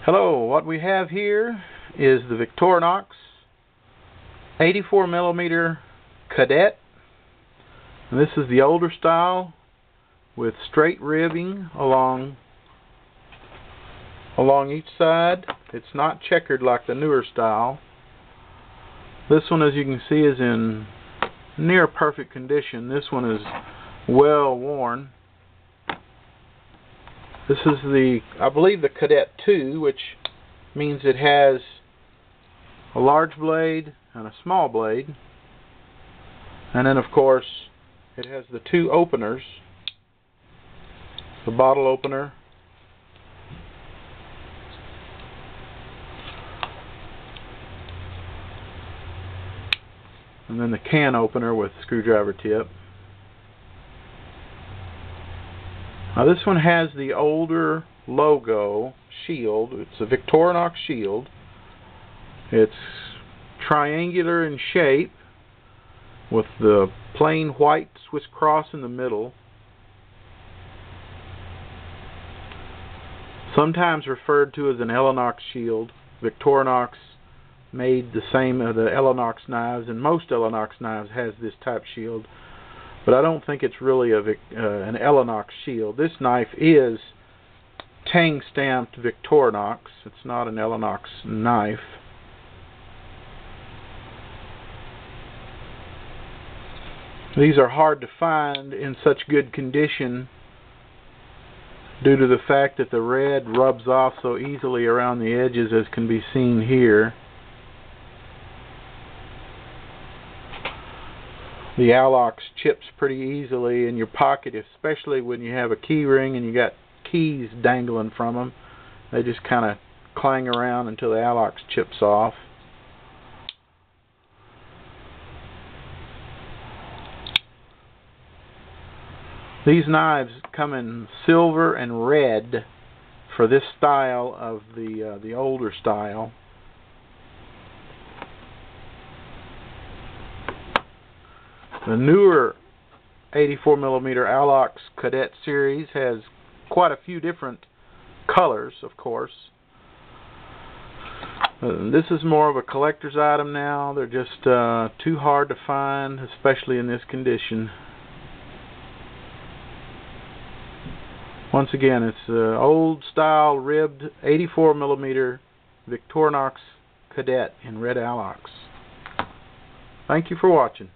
Hello, what we have here is the Victorinox 84mm Cadet. And this is the older style with straight ribbing along each side. It's not checkered like the newer style. This one, as you can see, is in near perfect condition. This one is well worn. This is I believe the Cadet 2, which means it has a large blade and a small blade. And then, of course, it has the two openers, the bottle opener and then the can opener with screwdriver tip. Now this one has the older logo shield. It's a Victorinox shield. It's triangular in shape with the plain white Swiss cross in the middle. Sometimes referred to as an Alox shield. Victorinox made the same of the Alox knives, and most Alox knives has this type shield. But I don't think it's really an Alox shield. This knife is tang stamped Victorinox. It's not an Alox knife. These are hard to find in such good condition due to the fact that the red rubs off so easily around the edges, as can be seen here. The Alox chips pretty easily in your pocket, especially when you have a key ring and you got keys dangling from them. They just kind of clang around until the Alox chips off. These knives come in silver and red for this style of the older style. The newer 84mm Alox Cadet series has quite a few different colors, of course. This is more of a collector's item now. They're just too hard to find, especially in this condition. Once again, it's the old style ribbed 84mm Victorinox Cadet in red Alox. Thank you for watching.